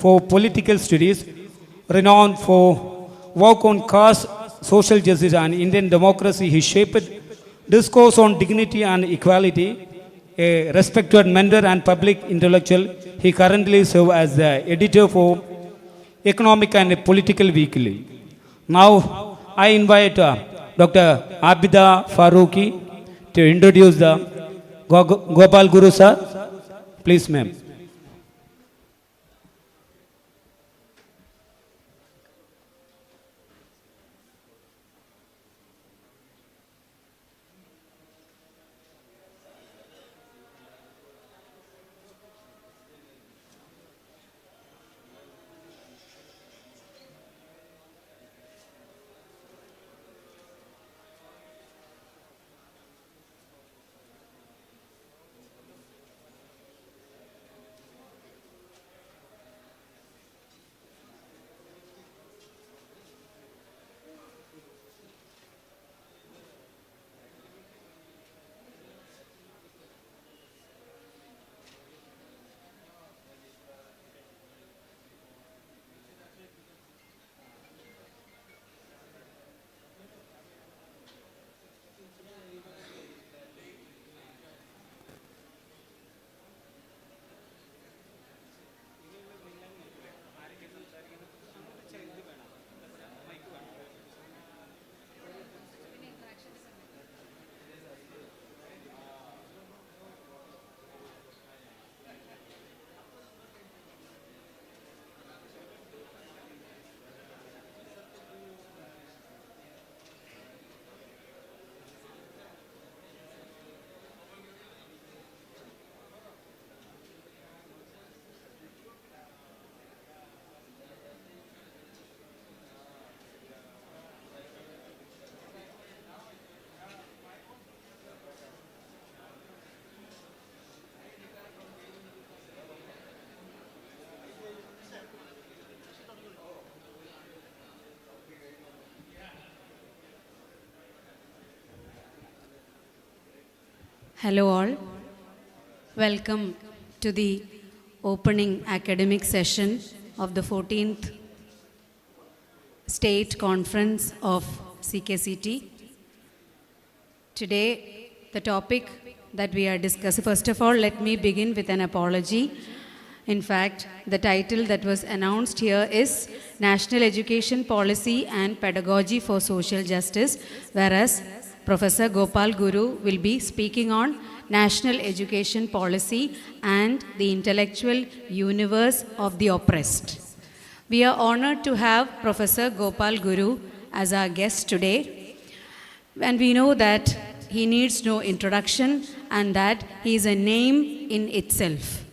for Political Studies, renowned for work on caste, social justice, and Indian democracy. He shaped discourse on dignity and equality. A respected mentor and public intellectual, he currently serves as the editor for Economic and Political Weekly. Now, I invite Dr. Abida Farooqi to introduce the Gopal Guru sir. Please, ma'am. Hello all. Welcome to the opening academic session of the 14th State Conference of CKCT. Today, the topic that we are discussing, first of all, let me begin with an apology. In fact, the title that was announced here is National Education Policy and Pedagogy for Social Justice, whereas Professor Gopal Guru will be speaking on National Education Policy and the Intellectual Universe of the Oppressed. We are honored to have Professor Gopal Guru as our guest today, and we know that he needs no introduction and that he is a name in itself.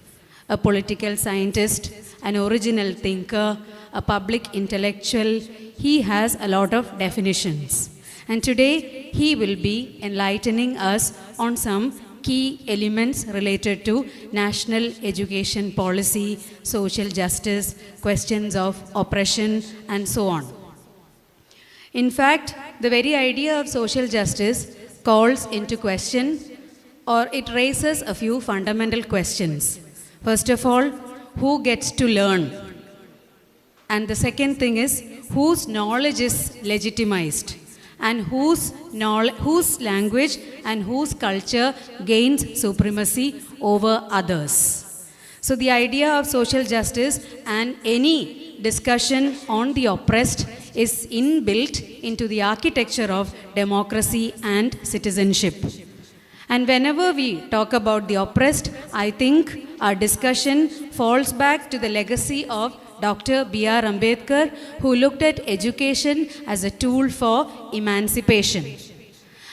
A political scientist, an original thinker, a public intellectual, he has a lot of definitions. And today, he will be enlightening us on some key elements related to national education policy, social justice, questions of oppression, and so on. In fact, the very idea of social justice calls into question, or it raises a few fundamental questions. First of all, who gets to learn? And the second thing is, whose knowledge is legitimized? And whose language and whose culture gains supremacy over others. So the idea of social justice and any discussion on the oppressed is inbuilt into the architecture of democracy and citizenship. And whenever we talk about the oppressed, I think our discussion falls back to the legacy of Dr. B.R. Ambedkar, who looked at education as a tool for emancipation.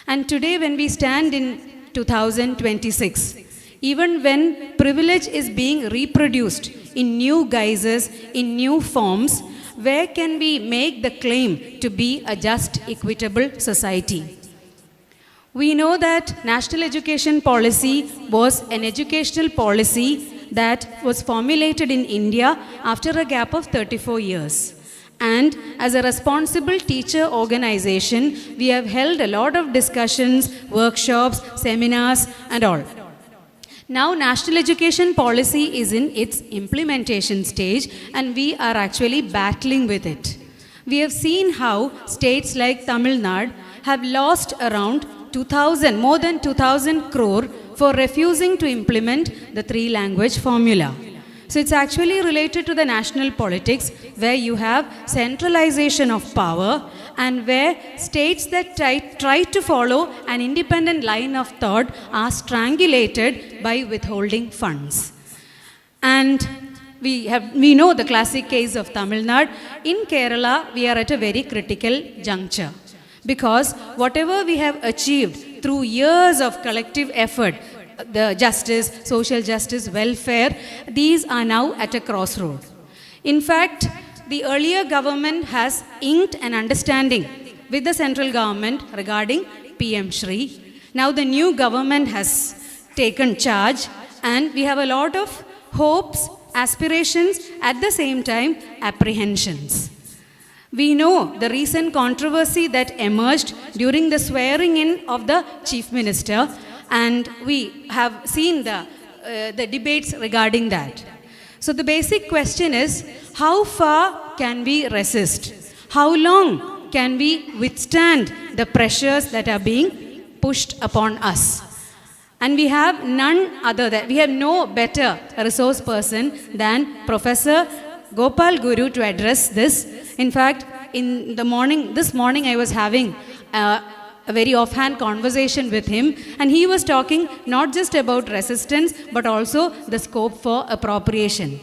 And today, when we stand in 2026, even when privilege is being reproduced in new guises, in new forms, where can we make the claim to be a just, equitable society? We know that national education policy was an educational policy that was formulated in India after a gap of 34 years. And as a responsible teacher organization, we have held a lot of discussions, workshops, seminars, and all. Now, national education policy is in its implementation stage, and we are actually battling with it. We have seen how states like Tamil Nadu have lost around 2000, more than 2000 crore for refusing to implement the three-language formula. So it's actually related to the national politics, where you have centralization of power and where states that try to follow an independent line of thought are strangulated by withholding funds. And we know the classic case of Tamil Nadu. In Kerala, we are at a very critical juncture, because whatever we have achieved through years of collective effort, the justice, social justice, welfare, these are now at a crossroad. In fact, the earlier government has inked an understanding with the central government regarding PM-Shri. Now the new government has taken charge, and we have a lot of hopes, aspirations, at the same time apprehensions. We know the recent controversy that emerged during the swearing in of the Chief Minister, and we have seen the debates regarding that. So the basic question is, how far can we resist? How long can we withstand the pressures that are being pushed upon us? And we have we have no better resource person than Professor Gopal Guru to address this. In fact, this morning I was having a very offhand conversation with him, and he was talking not just about resistance but also the scope for appropriation.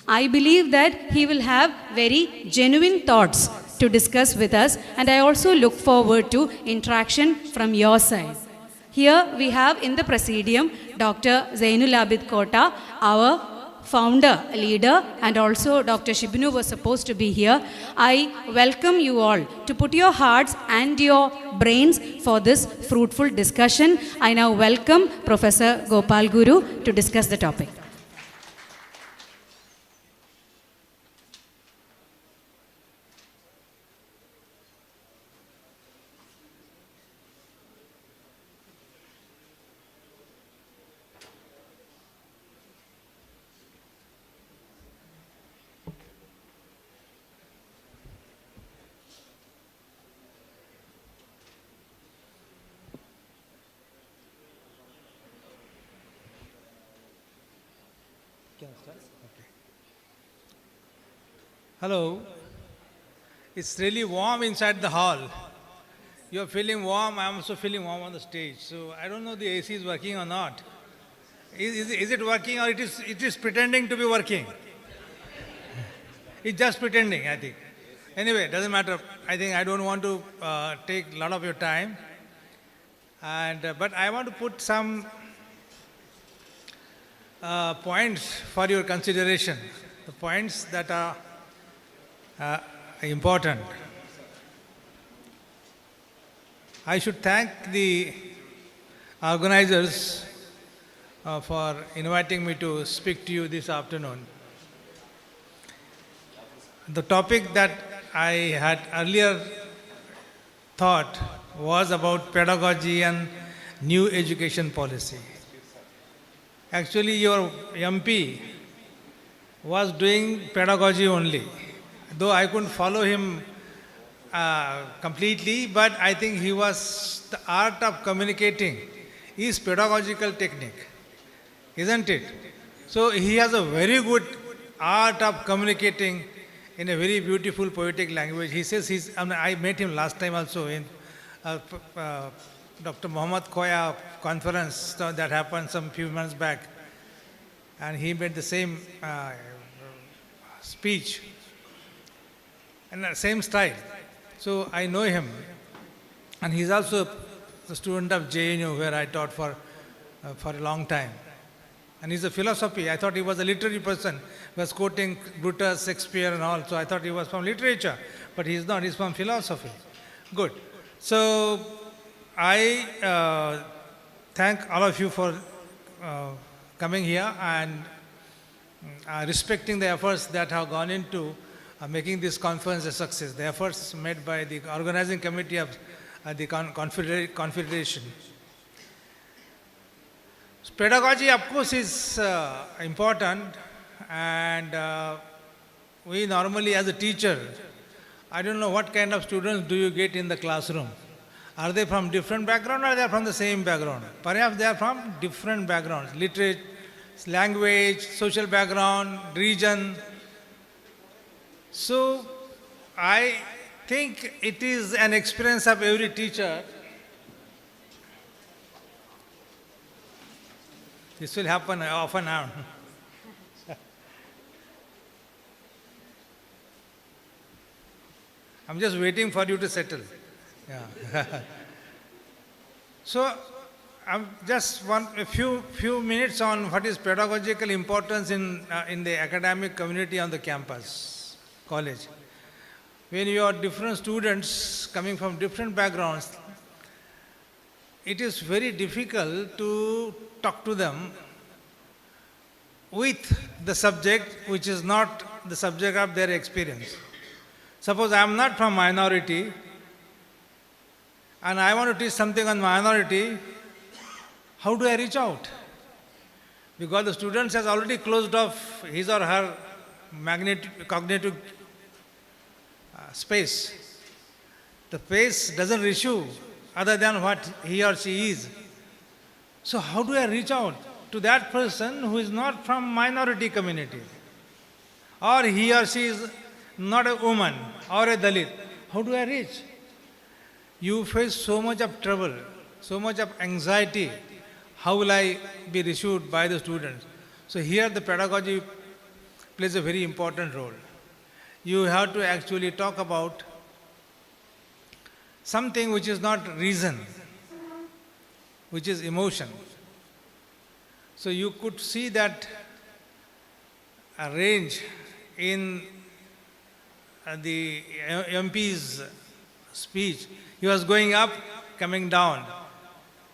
I believe that he will have very genuine thoughts to discuss with us, and I also look forward to interaction from your side. Here we have in the Presidium Dr. Zainul Abid Kota, our founder, leader, and also Dr. Shibinu was supposed to be here. I welcome you all to put your hearts and your brains for this fruitful discussion. I now welcome Professor Gopal Guru to discuss the topic. Hello. It's really warm inside the hall. You're feeling warm, I'm also feeling warm on the stage. So I don't know the AC is working or not. Is it working, or it is pretending to be working? It's just pretending, I think. Anyway, doesn't matter. I think I don't want to take a lot of your time. But I want to put some points for your consideration. The points that are important. I should thank the organizers for inviting me to speak to you this afternoon. The topic that I had earlier thought was about pedagogy and new education policy. Actually, your MP was doing pedagogy only, though I couldn't follow him completely, but I think the art of communicating is pedagogical technique, isn't it? So he has a very good art of communicating in a very beautiful poetic language. He says I met him last time also in Dr. Muhammad Khoya conference that happened some few months back, and he made the same speech and the same style. So I know him, and he's also the student of JNU, where I taught for a long time. And he's a philosophy. I thought he was a literary person. He was quoting Brutus, Shakespeare and all, so I thought he was from literature, but he's not, he's from philosophy. Good. So I thank all of you for coming here and respecting the efforts that have gone into making this conference a success, the efforts made by the organizing committee of the Confederation. Pedagogy, of course, is important, and we normally, as a teacher, I don't know what kind of students do you get in the classroom. Are they from different background or they are from the same background? Perhaps they are from different backgrounds, literature, language, social background, region. So I think it is an experience of every teacher. This will happen often now. I'm just waiting for you to settle. Yeah. So, I'm just a few minutes on what is pedagogical importance in the academic community on the campus, college. When you are different students coming from different backgrounds, it is very difficult to talk to them with the subject which is not the subject of their experience. Suppose I am not from minority and I want to teach something on minority, how do I reach out? Because the student has already closed off his or her cognitive space. The space doesn't reach you other than what he or she is. So how do I reach out to that person who is not from minority community? Or he or she is not a woman or a Dalit. How do I reach? You face so much of trouble, so much of anxiety. How will I be received by the students? So here the pedagogy plays a very important role. You have to actually talk about something which is not reason, which is emotion. So you could see that a range in the MP's speech. He was going up, coming down.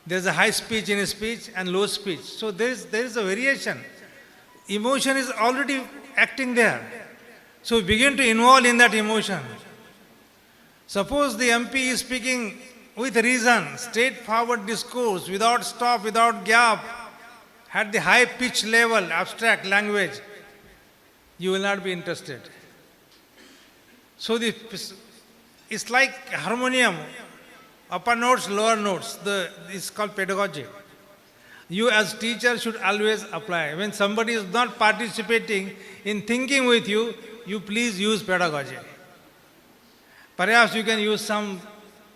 There's a high speech in his speech and low speech. So there is a variation. Emotion is already acting there. So we begin to involve in that emotion. Suppose the MP is speaking with reason, straightforward discourse, without stop, without gap, at the high pitch level, abstract language, you will not be interested. So it's like harmonium, upper notes, lower notes. It's called pedagogy. You as teacher should always apply. When somebody is not participating in thinking with you, you please use pedagogy. Perhaps you can use some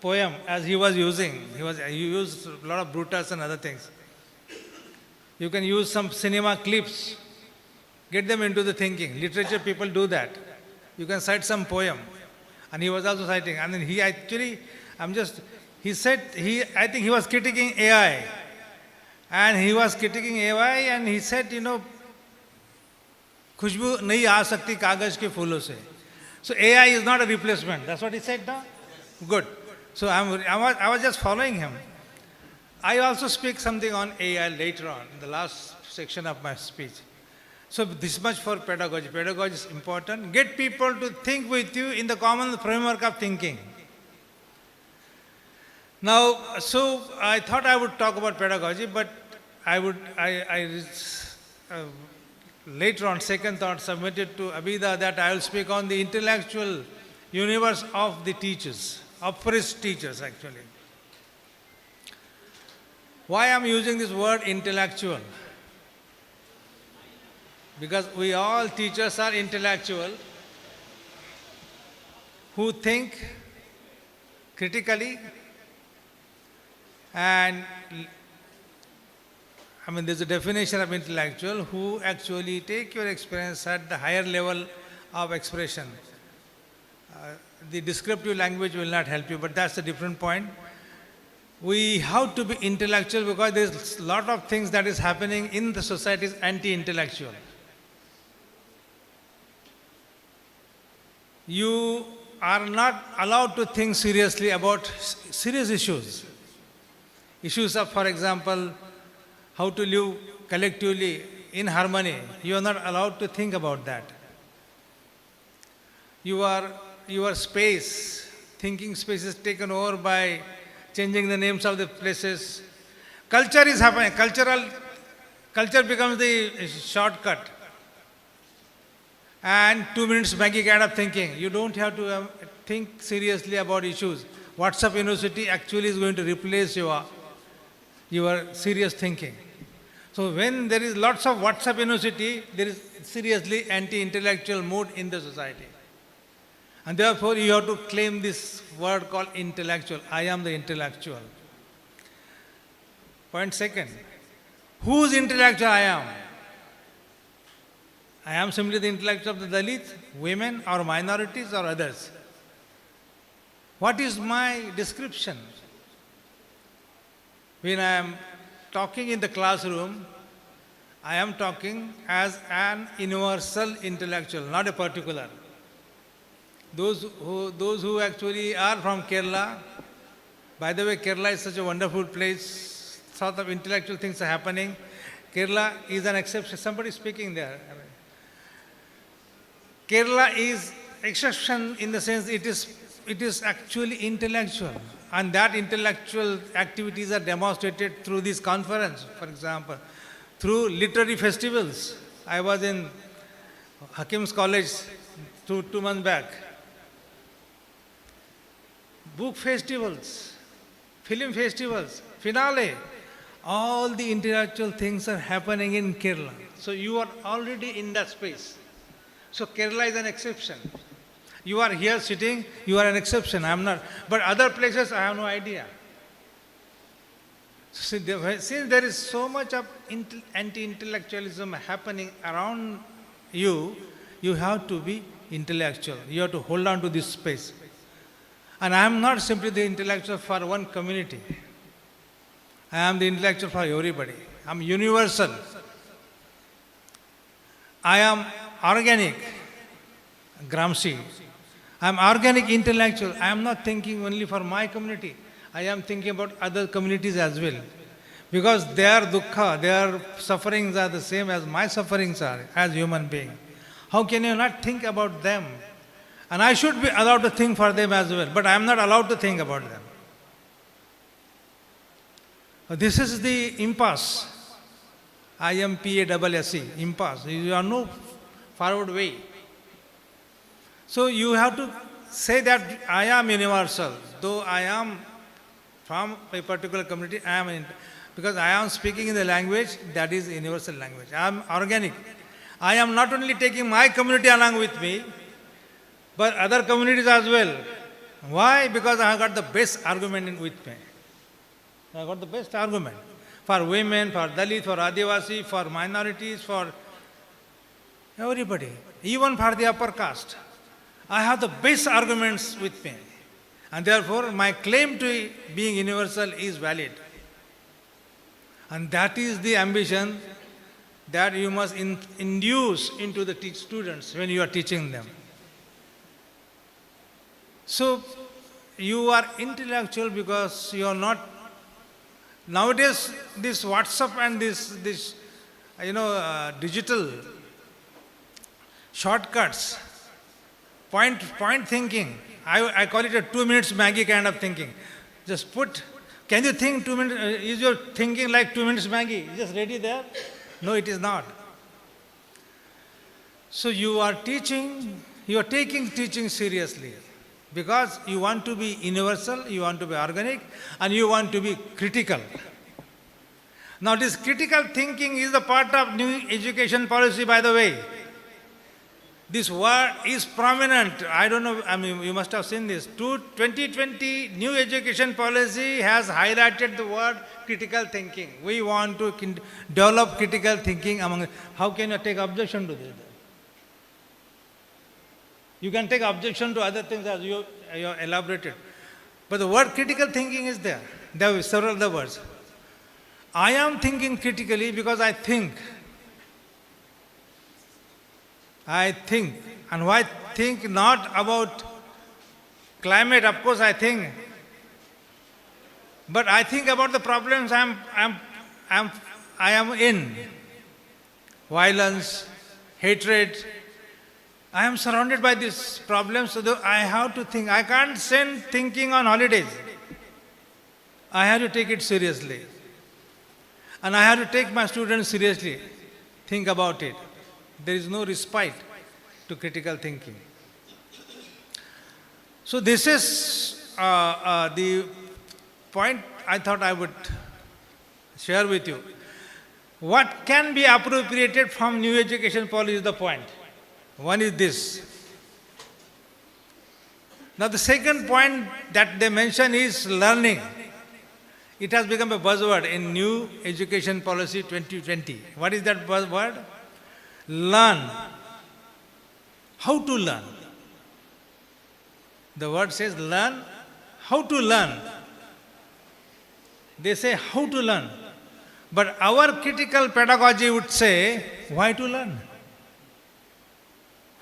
poem as he was using. He used a lot of Brutus and other things. You can use some cinema clips. Get them into the thinking. Literature people do that. You can cite some poem. And he was also citing. And then he actually, I think he was critiquing AI. And he was critiquing AI and he said, खुशबू नहीं आ सकती कागज के फूलों से. So AI is not a replacement. That's what he said now? Good. So I was just following him. I also speak something on AI later on, in the last section of my speech. So this much for pedagogy. Pedagogy is important. Get people to think with you in the common framework of thinking. Now, so I thought I would talk about pedagogy, but later on, second thought, submitted to Abida that I will speak on the intellectual universe of the teachers, of first teachers actually. Why I am using this word intellectual? Because we all teachers are intellectual who think critically and there's a definition of intellectual who actually take your experience at the higher level of expression. The descriptive language will not help you, but that's a different point. We have to be intellectual because there's a lot of things that is happening in the society is anti-intellectual. You are not allowed to think seriously about serious issues. Issues of, for example, how to live collectively in harmony. You are not allowed to think about that. Your space, thinking space is taken over by changing the names of the places. Culture is happening. Cultural culture becomes the shortcut. And 2 minutes Maggie kind of thinking. You don't have to think seriously about issues. WhatsApp University actually is going to replace your serious thinking. So when there is lots of WhatsApp University, there is seriously anti-intellectual mood in the society. And therefore you have to claim this word called intellectual. I am the intellectual. Point second. Whose intellectual I am? I am simply the intellectual of the Dalits, women or minorities or others. What is my description? When I am talking in the classroom, I am talking as an universal intellectual, not a particular. Those who actually are from Kerala, by the way, Kerala is such a wonderful place, sort of intellectual things are happening. Kerala is an exception. Somebody speaking there. Kerala is exception in the sense it is actually intellectual, and that intellectual activities are demonstrated through this conference, for example, through literary festivals. I was in Hakim's College 2 months back. Book festivals, film festivals, finale, all the intellectual things are happening in Kerala. So you are already in that space. So Kerala is an exception. You are here sitting, you are an exception, I am not. But other places, I have no idea. Since there is so much of anti-intellectualism happening around you, you have to be intellectual. You have to hold on to this space. And I am not simply the intellectual for one community. I am the intellectual for everybody. I am universal. I am organic, Gramsci. I am organic intellectual. I am not thinking only for my community. I am thinking about other communities as well. Because their dukkha, their sufferings are the same as my sufferings are as human being. How can you not think about them? And I should be allowed to think for them as well. But I am not allowed to think about them. This is the impasse. IMPASSE, impasse. You have no forward way. So you have to say that I am universal, though I am from a particular community, because I am speaking in the language that is universal language. I am organic. I am not only taking my community along with me, but other communities as well. Why? Because I have got the best argument with me. I have got the best argument. For women, for Dalits, for Adivasi, for minorities, for everybody. Even for the upper caste. I have the best arguments with me. And therefore, my claim to being universal is valid. And that is the ambition that you must induce into the students when you are teaching them. So, you are intellectual because you are not. Nowadays, this WhatsApp and this digital shortcuts, point thinking. I call it a 2 minutes Maggie kind of thinking. Just can you think 2 minutes? Is your thinking like 2 minutes Maggie? Just ready there? No, it is not. So you are taking teaching seriously. Because you want to be universal, you want to be organic, and you want to be critical. Now this critical thinking is a part of new education policy, by the way. This word is prominent. I don't know, you must have seen this. 2020 new education policy has highlighted the word critical thinking. We want to develop critical thinking among. How can you take objection to this? You can take objection to other things as you elaborated. But the word critical thinking is there. There are several other words. I am thinking critically because I think. And why think not about climate? Of course I think. But I think about the problems I am in. Violence, hatred. I am surrounded by these problems, so I have to think. I can't send thinking on holidays. I have to take it seriously. And I have to take my students seriously. Think about it. There is no respite to critical thinking. So this is the point I thought I would share with you. What can be appropriated from new education policy is the point. One is this. Now the second point that they mention is learning. It has become a buzzword in new education policy 2020. What is that buzzword? Learn. How to learn? The word says learn. How to learn? They say how to learn. But our critical pedagogy would say, why to learn?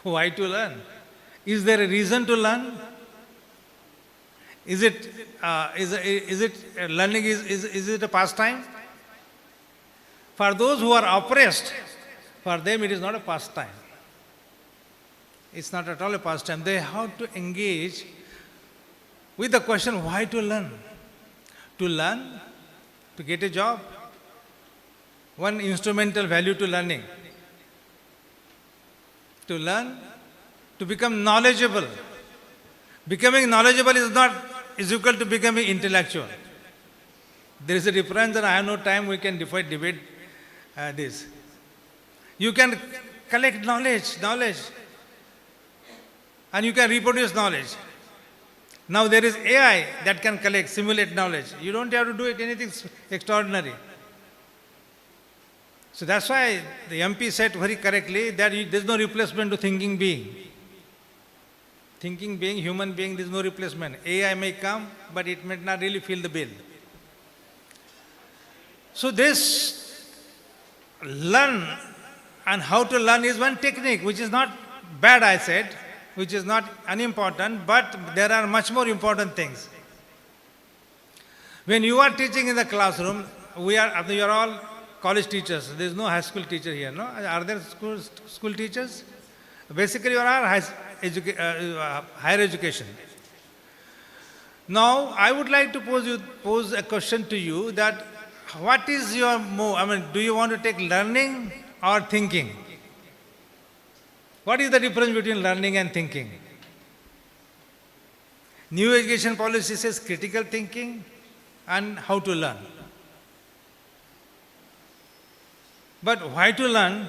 Why to learn? Is there a reason to learn? Is it learning is it a pastime? For those who are oppressed, for them it is not a pastime. It's not at all a pastime. They have to engage with the question, why to learn? To learn, to get a job. One instrumental value to learning. To learn, to become knowledgeable. Becoming knowledgeable is equal to becoming intellectual. There is a difference, and I have no time, we can debate this. You can collect knowledge, and you can reproduce knowledge. Now there is AI that can collect, simulate knowledge. You don't have to do anything extraordinary. So that's why the MP said very correctly that there is no replacement to thinking being. Thinking being, human being, there is no replacement. AI may come, but it may not really fill the bill. So this learn and how to learn is one technique, which is not bad, I said, which is not unimportant, but there are much more important things. When you are teaching in the classroom, you are all college teachers. There is no high school teacher here, no? Are there school teachers? Basically, you are higher education. Now, I would like to pose a question to you that what is your do you want to take learning or thinking? What is the difference between learning and thinking? New education policy says critical thinking and how to learn. But why to learn?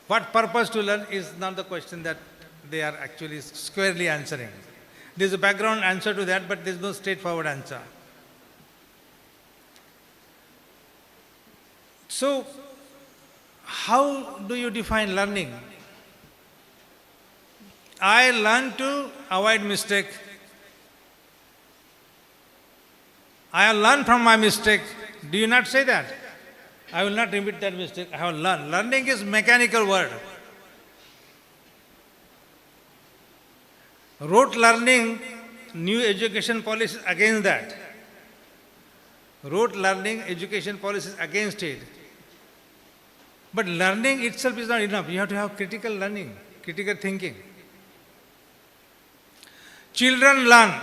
What purpose to learn is not the question that they are actually squarely answering. There is a background answer to that, but there is no straightforward answer. So, how do you define learning? I learn to avoid mistake. I have learned from my mistake. Do you not say that? I will not repeat that mistake. I have learned. Learning is mechanical word. Rote learning, new education policy is against that. Rote learning, education policy is against it. But learning itself is not enough. You have to have critical learning, critical thinking. Children learn.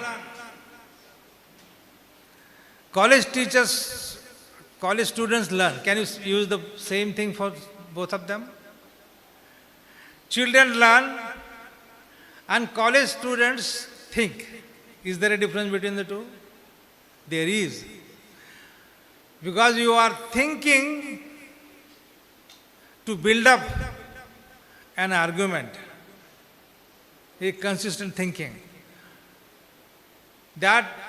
College students learn. Can you use the same thing for both of them? Children learn and college students think. Is there a difference between the two? There is. Because you are thinking to build up an argument, a consistent thinking.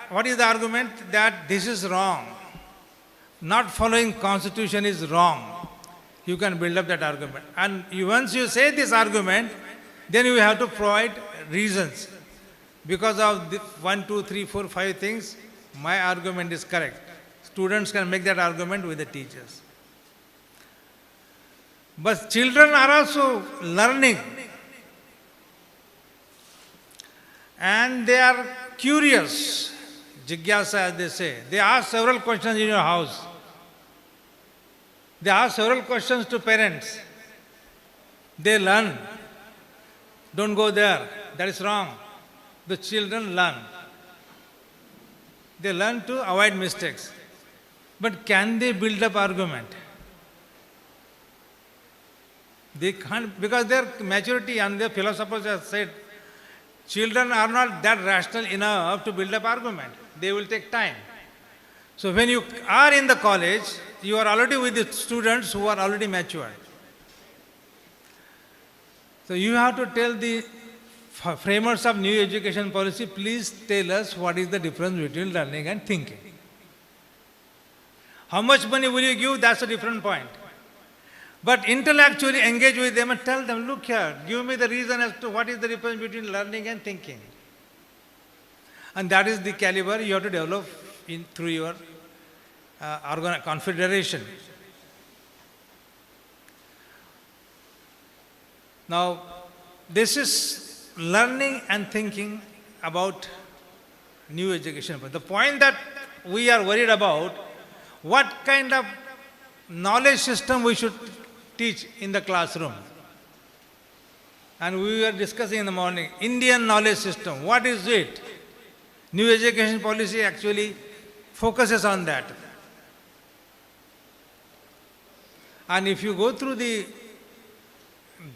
What is the argument? That this is wrong. Not following constitution is wrong. You can build up that argument. And once you say this argument, then you have to provide reasons. Because of 1, 2, 3, 4, 5 things, my argument is correct. Students can make that argument with the teachers. But children are also learning. And they are curious. Jigyasa, as they say. They ask several questions in your house. They ask several questions to parents. They learn. Don't go there. That is wrong. The children learn. They learn to avoid mistakes. But can they build up argument? They can't, because their maturity and their philosophers have said, children are not that rational enough to build up argument. They will take time. So when you are in the college, you are already with the students who are already matured. So you have to tell the framers of new education policy, please tell us what is the difference between learning and thinking. How much money will you give? That's a different point. But intellectually engage with them and tell them, look here, give me the reason as to what is the difference between learning and thinking. And that is the caliber you have to develop through your confederation. Now, this is learning and thinking about new education. But the point that we are worried about, what kind of knowledge system we should teach in the classroom. And we were discussing in the morning, Indian knowledge system, what is it? New education policy actually focuses on that. And if you go through the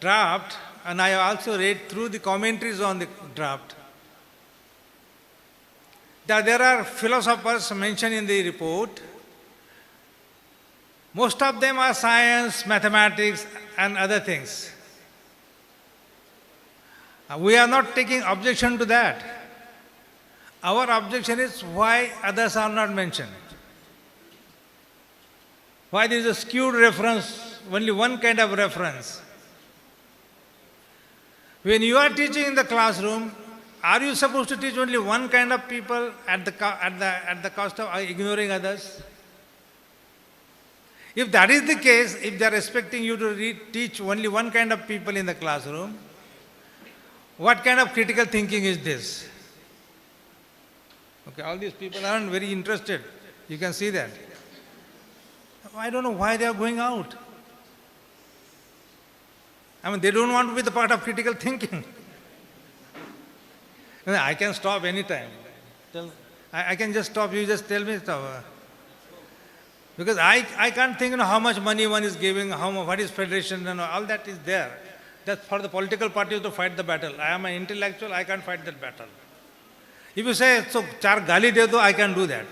draft, and I have also read through the commentaries on the draft, that there are philosophers mentioned in the report. Most of them are science, mathematics, and other things. We are not taking objection to that. Our objection is why others are not mentioned. Why there is a skewed reference, only one kind of reference. When you are teaching in the classroom, are you supposed to teach only one kind of people at the cost of ignoring others? If that is the case, if they are expecting you to teach only one kind of people in the classroom, what kind of critical thinking is this? Okay, all these people aren't very interested. You can see that. I don't know why they are going out. I mean, they don't want to be the part of critical thinking. I can stop anytime. I can just stop, you just tell me stop. Because I can't think how much money one is giving, what is federation, and all that is there. That's for the political parties to fight the battle. I am an intellectual, I can't fight that battle. If you say, so char gali de do, I can do that.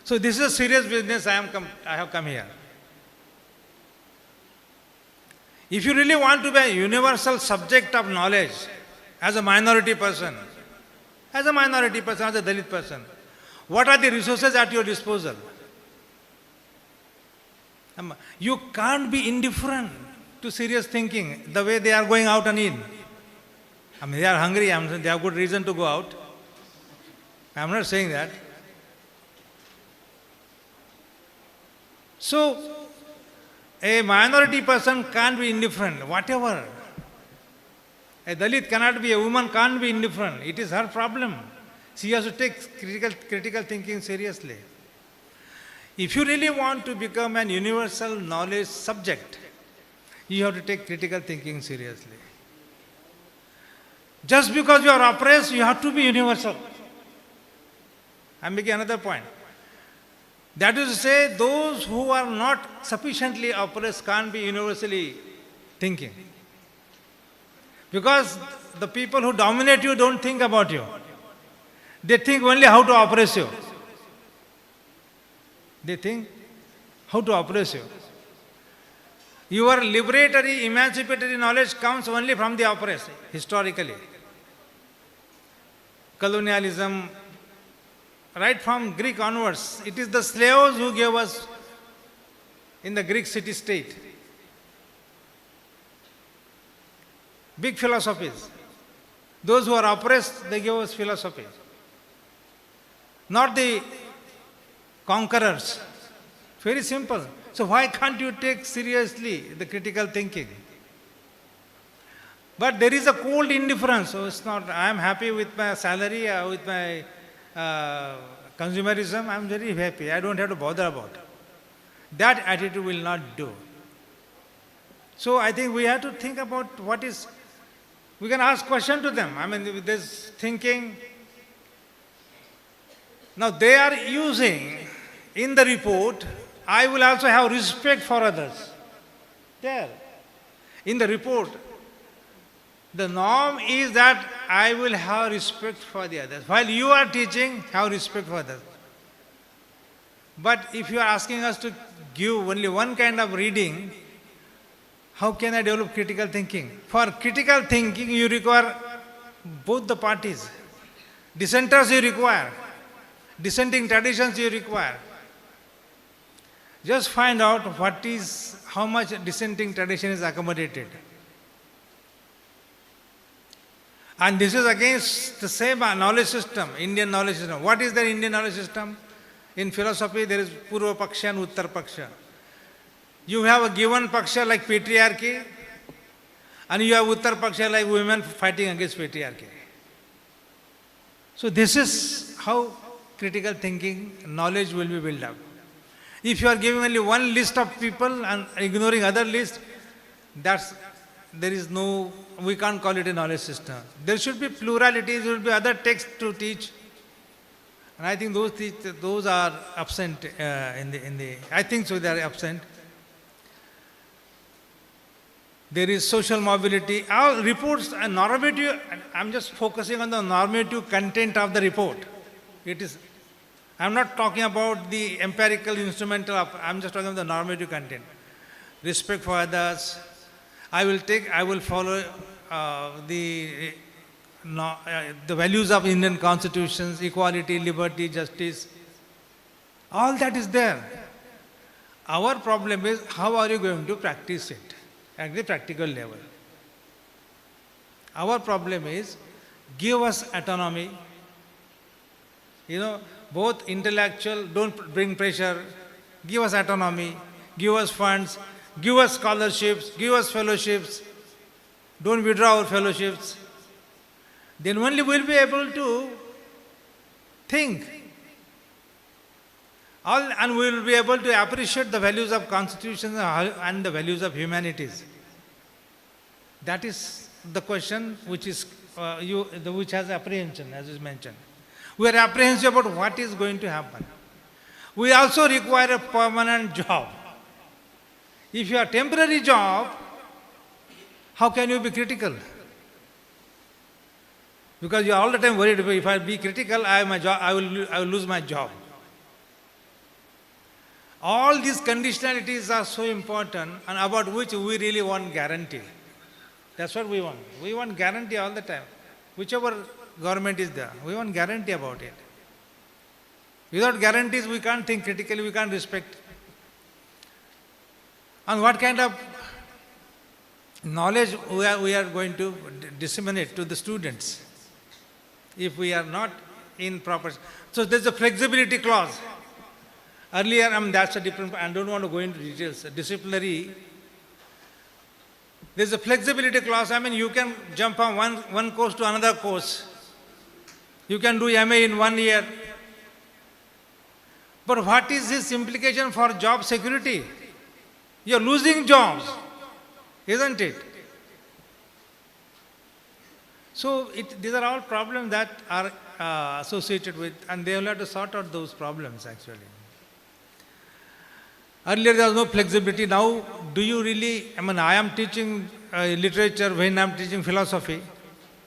So this is a serious business I have come here. If you really want to be a universal subject of knowledge, as a minority person, as a Dalit person, what are the resources at your disposal? You can't be indifferent to serious thinking the way they are going out and in. I mean, they are hungry, they have good reason to go out. I am not saying that. So, a minority person can't be indifferent, whatever. A Dalit cannot be, a woman can't be indifferent. It is her problem. She has to take critical thinking seriously. If you really want to become an universal knowledge subject, you have to take critical thinking seriously. Just because you are oppressed, you have to be universal. I am making another point. That is to say, those who are not sufficiently oppressed can't be universally thinking. Because the people who dominate you don't think about you. They think only how to oppress you. They think how to oppress you. Your liberatory, emancipatory knowledge comes only from the oppressed, historically. Colonialism, right from Greek onwards, it is the slaves who gave us in the Greek city-state big philosophies. Those who are oppressed, they gave us philosophy. Not the conquerors. Very simple. So why can't you take seriously the critical thinking? But there is a cold indifference. So it's not, I am happy with my salary, with my consumerism, I am very happy. I don't have to bother about it. That attitude will not do. So I think we have to think about what is, we can ask question to them. I mean, with this thinking, now they are using in the report, I will also have respect for others. There. In the report, the norm is that I will have respect for the others. While you are teaching, have respect for others. But if you are asking us to give only one kind of reading, how can I develop critical thinking? For critical thinking, you require both the parties. Dissenters you require. Dissenting traditions you require. Just find out how much dissenting tradition is accommodated. And this is against the same knowledge system, Indian knowledge system. What is the Indian knowledge system? In philosophy, there is Purva Paksha and Uttar Paksha. You have a given Paksha like patriarchy, and you have Uttar Paksha like women fighting against patriarchy. So this is how critical thinking, knowledge will be built up. If you are giving only one list of people and ignoring other lists, we can't call it a knowledge system. There should be plurality, there will be other texts to teach. And I think those are absent I think so, they are absent. There is social mobility. Our reports are normative. I'm just focusing on the normative content of the report. I'm not talking about the empirical, instrumental, I'm just talking about the normative content. Respect for others. I will follow the values of Indian constitutions, equality, liberty, justice. All that is there. Our problem is, how are you going to practice it at the practical level? Our problem is, give us autonomy. Both intellectual, don't bring pressure, give us autonomy, give us funds, give us scholarships, give us fellowships, don't withdraw our fellowships. Then only we'll be able to think. And we will be able to appreciate the values of constitution and the values of humanities. That is the question which has apprehension, as is mentioned. We are apprehensive about what is going to happen. We also require a permanent job. If you are temporary job, how can you be critical? Because you are all the time worried, if I be critical, I will lose my job. All these conditionalities are so important and about which we really want guarantee. That's what we want. We want guarantee all the time. Whichever government is there, we want guarantee about it. Without guarantees, we can't think critically, we can't respect. And what kind of knowledge we are going to disseminate to the students if we are not in proper... So there's a flexibility clause. Earlier, that's a different... I don't want to go into details. Disciplinary, there's a flexibility clause. You can jump from one course to another course. You can do MA in 1 year. But what is this implication for job security? You're losing jobs, isn't it? So these are all problems that are associated with, and they will have to sort out those problems actually. Earlier there was no flexibility. Now, do you really, I am teaching literature when I am teaching philosophy,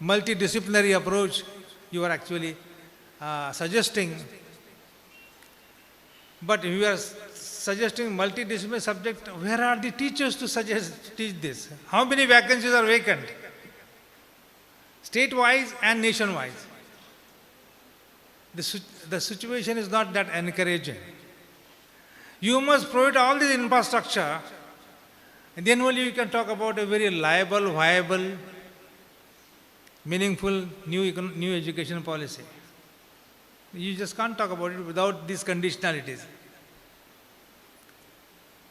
multidisciplinary approach you are actually suggesting. But if you are suggesting multidisciplinary subject, where are the teachers to teach this? How many vacancies are vacant? State-wise and nation-wise. The situation is not that encouraging. You must provide all this infrastructure, and then only you can talk about a very liable, viable, meaningful new education policy. You just can't talk about it without these conditionalities.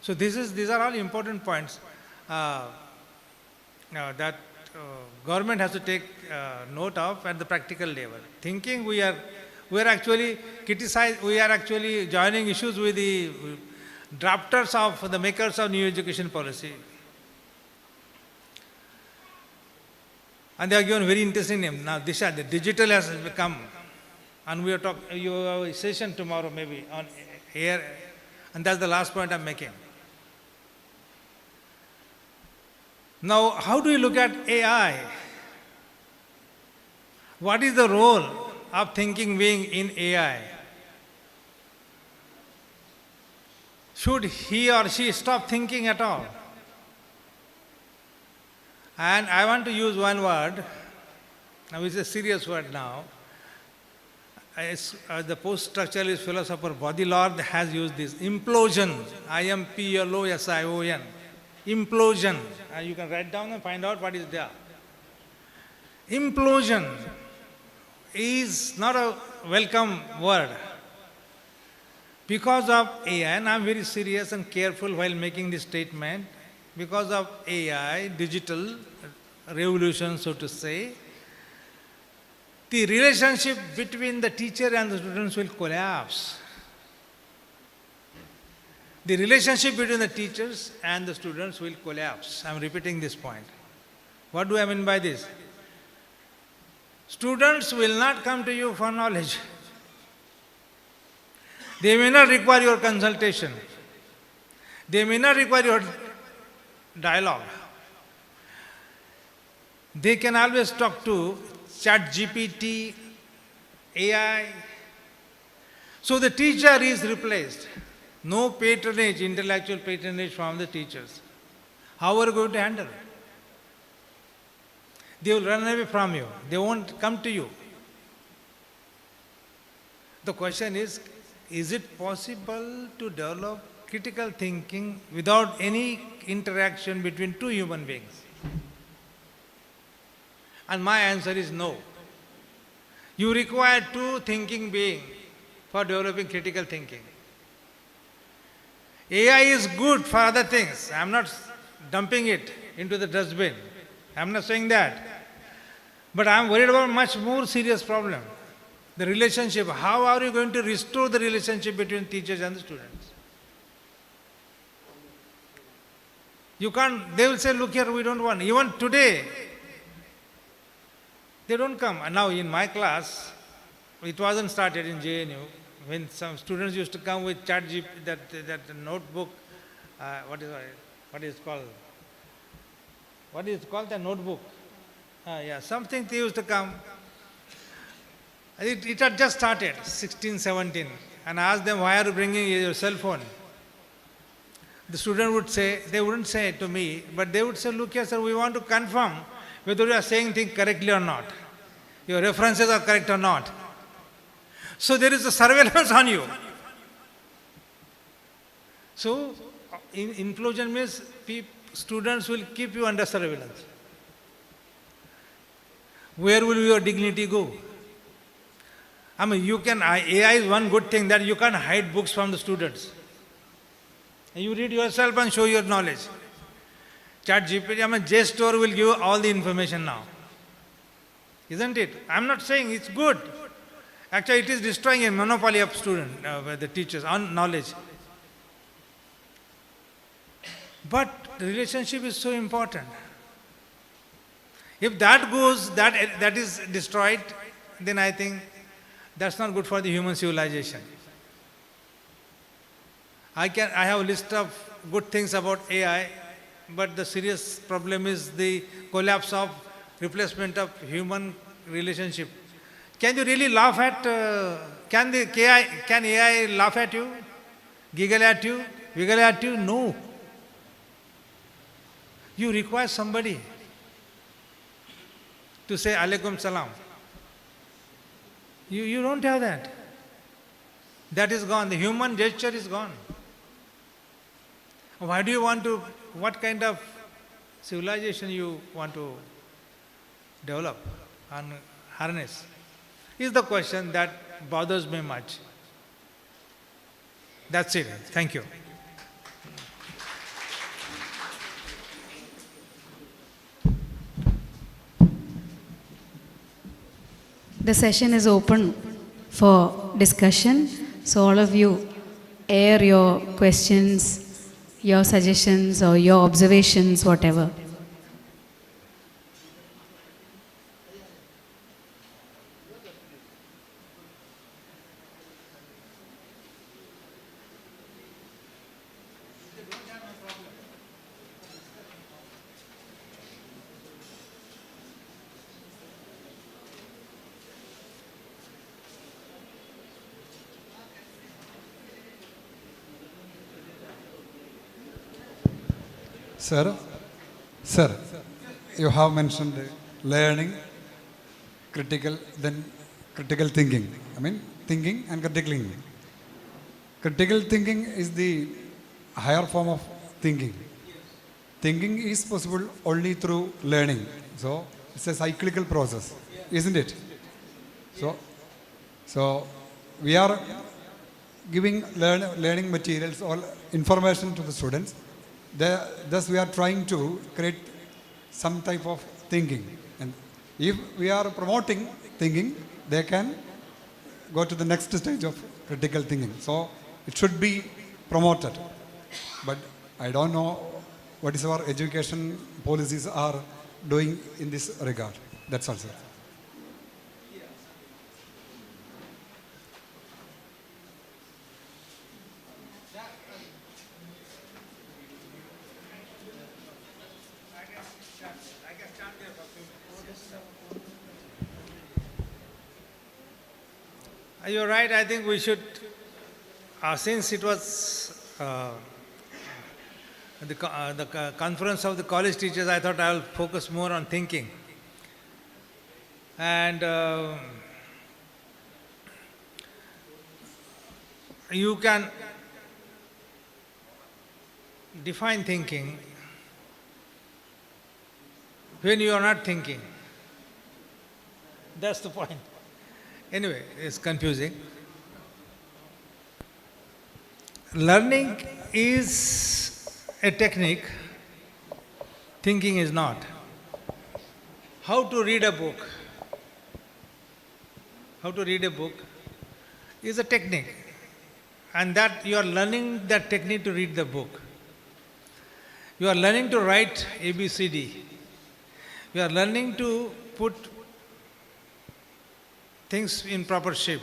So these are all important points that government has to take note of at the practical level. Thinking we are actually joining issues with the drafters of the makers of new education policy. And they are given very interesting name. Now Disha, the digital has become, and we are you have a session tomorrow maybe on air, and that's the last point I'm making. Now, how do you look at AI? What is the role of thinking being in AI? Should he or she stop thinking at all? And I want to use one word, which is a serious word now. The post-structuralist philosopher Baudrillard has used this, implosion, I-M-P-L-O-S-I-O-N, implosion. You can write down and find out what is there. Implosion is not a welcome word. Because of AI, and I'm very serious and careful while making this statement, because of AI, digital revolution, so to say, the relationship between the teacher and the students will collapse. The relationship between the teachers and the students will collapse. I'm repeating this point. What do I mean by this? Students will not come to you for knowledge. They may not require your consultation. They may not require your dialogue. They can always talk to ChatGPT, AI. So the teacher is replaced. No patronage, intellectual patronage from the teachers. How are you going to handle it? They will run away from you. They won't come to you. The question is it possible to develop critical thinking without any interaction between two human beings? And my answer is no. You require two thinking beings for developing critical thinking. AI is good for other things. I am not dumping it into the dustbin. I am not saying that. But I am worried about a much more serious problem. The relationship. How are you going to restore the relationship between teachers and the students? You can't, they will say, look here, we don't want. Even today, they don't come. And now in my class, it wasn't started in JNU, when some students used to come with ChatGPT, that notebook, what is it called? What is it called, the notebook? Something they used to come. It had just started, 16, 17. And I asked them, why are you bringing your cell phone? The student would say, they wouldn't say it to me, but they would say, look here, sir, we want to confirm whether you are saying things correctly or not. Your references are correct or not. So there is a surveillance on you. So, implosion means students will keep you under surveillance. Where will your dignity go? I mean, AI is one good thing that you can't hide books from the students. You read yourself and show your knowledge. ChatGPT, JSTOR will give you all the information now. Isn't it? I'm not saying it's good. Actually, it is destroying a monopoly of students, the teachers, on knowledge. But the relationship is so important. If that goes, that is destroyed, then I think that's not good for the human civilization. I have a list of good things about AI, but the serious problem is the collapse of replacement of human relationship. Can you really laugh at, can AI laugh at you, giggle at you, wiggle at you? No. You require somebody to say alaikum salam. You don't have that. That is gone. The human gesture is gone. Why do you want to, what kind of civilization you want to develop and harness? Is the question that bothers me much. That's it. Thank you. The session is open for discussion. So all of you air your questions, your suggestions or your observations, whatever. Sir, you have mentioned learning, then critical thinking. I mean, thinking and critical thinking. Critical thinking is the higher form of thinking. Thinking is possible only through learning. So, it's a cyclical process, isn't it? So we are giving learning materials or information to the students. Thus, we are trying to create some type of thinking. And if we are promoting thinking, they can go to the next stage of critical thinking. So it should be promoted. But I don't know what is our education policies are doing in this regard. That's all, sir. You're right, I think we should, since it was the conference of the college teachers, I thought I'll focus more on thinking. And you can define thinking when you are not thinking. That's the point. Anyway, it's confusing. Learning is a technique, thinking is not. How to read a book? How to read a book is a technique, and that you are learning that technique to read the book. You are learning to write ABCD. You are learning to put things in proper shape.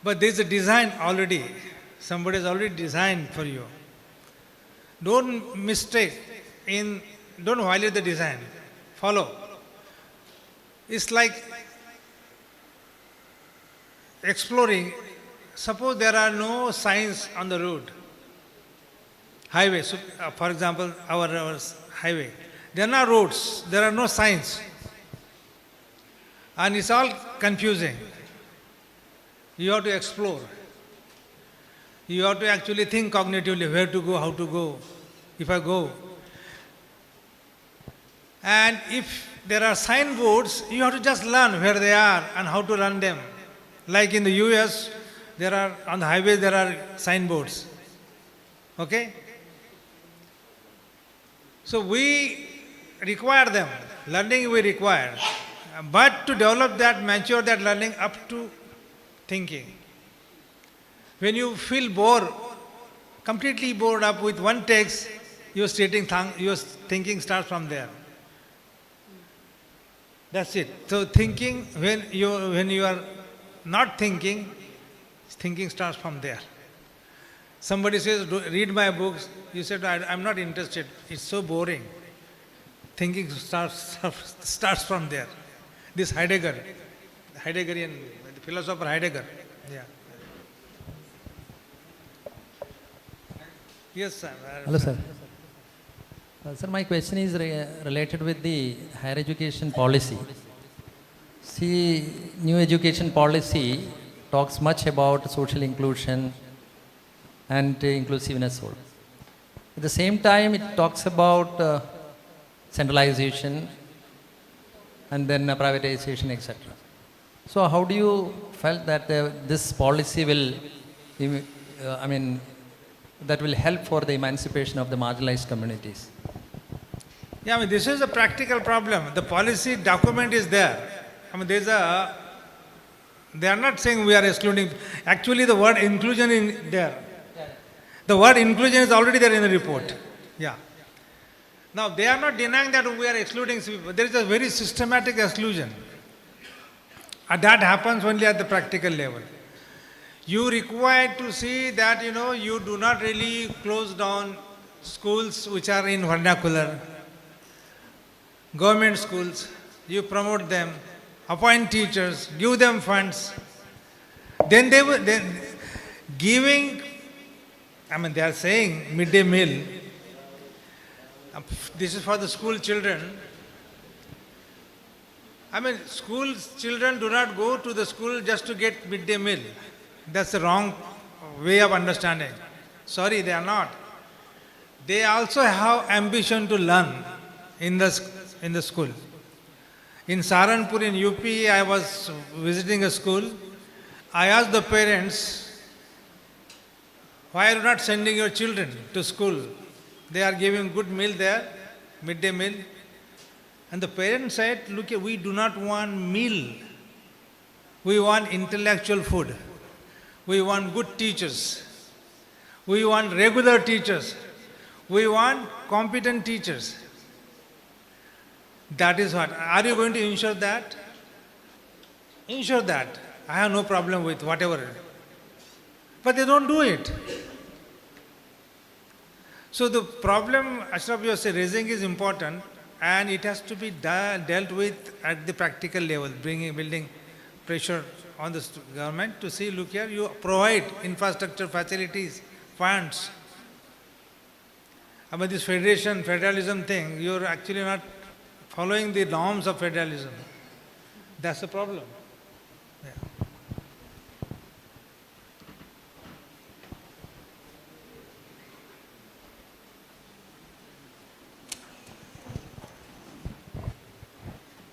But there is a design already. Somebody has already designed for you. Don't violate the design. Follow. It's like exploring. Suppose there are no signs on the road. Highway, so, for example, our highway. There are no roads, there are no signs. And it's all confusing. You have to explore. You have to actually think cognitively where to go, how to go, if I go. And if there are signboards, you have to just learn where they are and how to run them. Like in the US, on the highways there are signboards. Okay? So we require them. Learning we require. But to develop that, mature that learning up to thinking. When you feel bored, completely bored up with one text, your thinking starts from there. That's it. So thinking, when you are not thinking, thinking starts from there. Somebody says, read my books. You said, I'm not interested. It's so boring. Thinking starts from there. This Heidegger, Heideggerian, the philosopher Heidegger. Yeah. Yes, sir. Hello, sir. Sir, my question is related with the higher education policy. See, new education policy talks much about social inclusion and inclusiveness. At the same time, it talks about centralization and then privatization, etc. So how do you felt that this policy will, that will help for the emancipation of the marginalized communities? Yeah, this is a practical problem. The policy document is there. They are not saying we are excluding. Actually, the word inclusion is there. The word inclusion is already there in the report. Yeah. Now, they are not denying that we are excluding people. There is a very systematic exclusion. And that happens only at the practical level. You require to see that, you do not really close down schools which are in vernacular, government schools. You promote them, appoint teachers, give them funds. Then they are saying midday meal. This is for the school children. I mean, school children do not go to the school just to get midday meal. That's the wrong way of understanding. Sorry, they are not. They also have ambition to learn in the school. In Saranpur in UP, I was visiting a school. I asked the parents, why are you not sending your children to school? They are giving good meal there, midday meal. And the parents said, look, we do not want meal. We want intellectual food. We want good teachers. We want regular teachers. We want competent teachers. That is what. Are you going to ensure that? Ensure that. I have no problem with whatever. But they don't do it. So the problem Ashraf you are raising is important, and it has to be dealt with at the practical level, building pressure on the government to see, look here, you provide infrastructure, facilities, funds. I mean, this federalism thing, you're actually not following the norms of federalism. That's the problem. Yeah.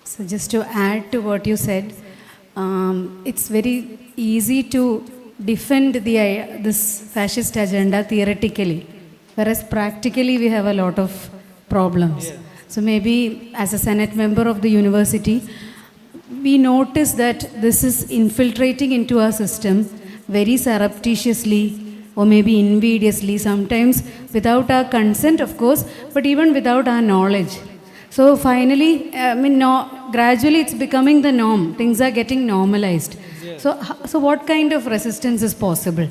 So just to add to what you said, it's very easy to defend this fascist agenda theoretically, whereas practically we have a lot of problems. Yes. So maybe as a Senate member of the university, we notice that this is infiltrating into our system very surreptitiously or maybe invidiously, sometimes without our consent, of course, but even without our knowledge. So finally, gradually it's becoming the norm. Things are getting normalized. Yes. So what kind of resistance is possible?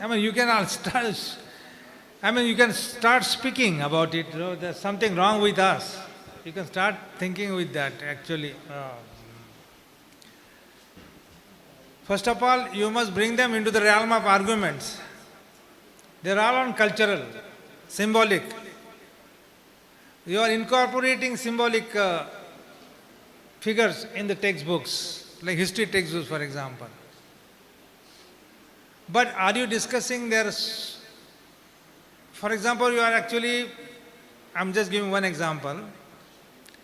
I mean, you can start speaking about it. You know, there's something wrong with us. You can start thinking with that, actually. First of all, you must bring them into the realm of arguments. They're all on cultural, symbolic. You are incorporating symbolic figures in the textbooks, like history textbooks, for example. But are you discussing for example, you are actually, I'm just giving one example.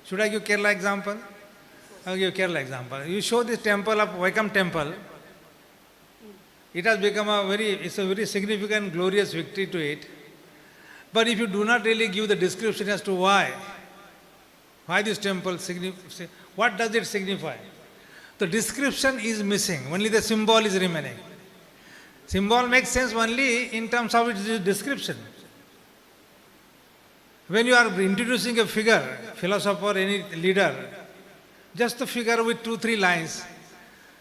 Should I give Kerala example? I'll give Kerala example. You show this temple of Vaikam temple. It has become it's a very significant, glorious victory to it. But if you do not really give the description as to why this temple, what does it signify? The description is missing, only the symbol is remaining. Symbol makes sense only in terms of its description. When you are introducing a figure, philosopher, any leader, just a figure with 2-3 lines,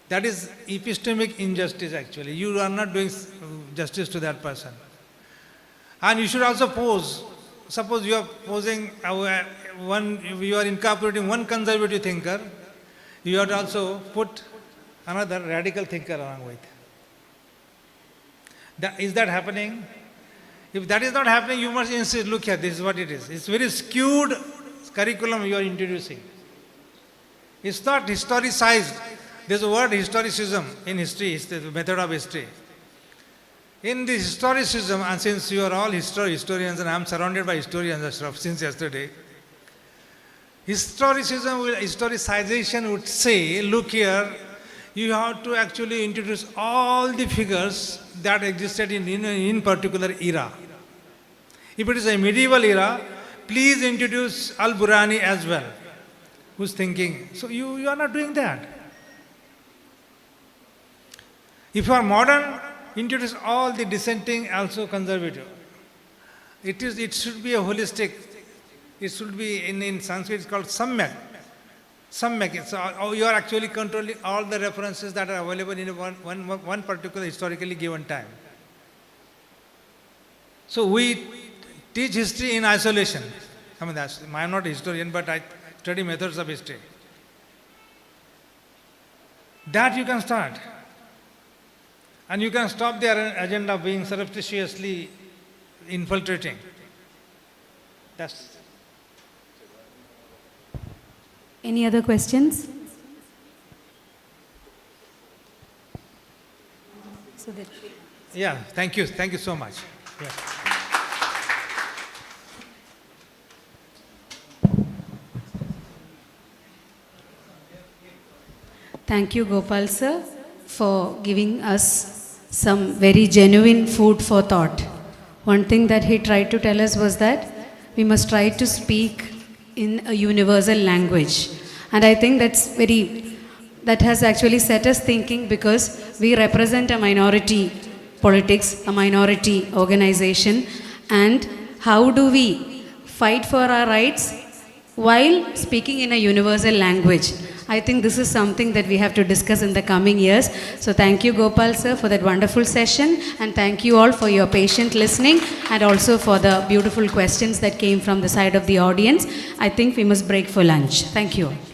that is epistemic injustice actually. You are not doing justice to that person. And you should also suppose you are posing you are incorporating one conservative thinker, you have to also put another radical thinker along with. Is that happening? If that is not happening, you must insist, look here, this is what it is. It's very skewed curriculum you are introducing. It's not historicized. There's a word historicism in history, it's the method of history. In this historicism, and since you are all historians and I am surrounded by historians since yesterday, historicization would say, look here, you have to actually introduce all the figures that existed in particular era. If it is a medieval era, please introduce Al-Burani as well, who's thinking. So you are not doing that. If you are modern, introduce all the dissenting, also conservative. It should be a holistic. It should be in Sanskrit it's called samyak. Samyak. So you are actually controlling all the references that are available in one particular historically given time. So we teach history in isolation. I mean, I am not a historian, but I study methods of history. That you can start. And you can stop their agenda being surreptitiously infiltrating. That's Any other questions? So that yeah. Thank you. Thank you so much. Yeah. Thank you, Gopal sir, for giving us some very genuine food for thought. One thing that he tried to tell us was that we must try to speak in a universal language. And I think that has actually set us thinking, because we represent a minority politics, a minority organization, and how do we fight for our rights while speaking in a universal language? I think this is something that we have to discuss in the coming years. So thank you, Gopal sir, for that wonderful session, and thank you all for your patient listening, and also for the beautiful questions that came from the side of the audience. I think we must break for lunch. Thank you all.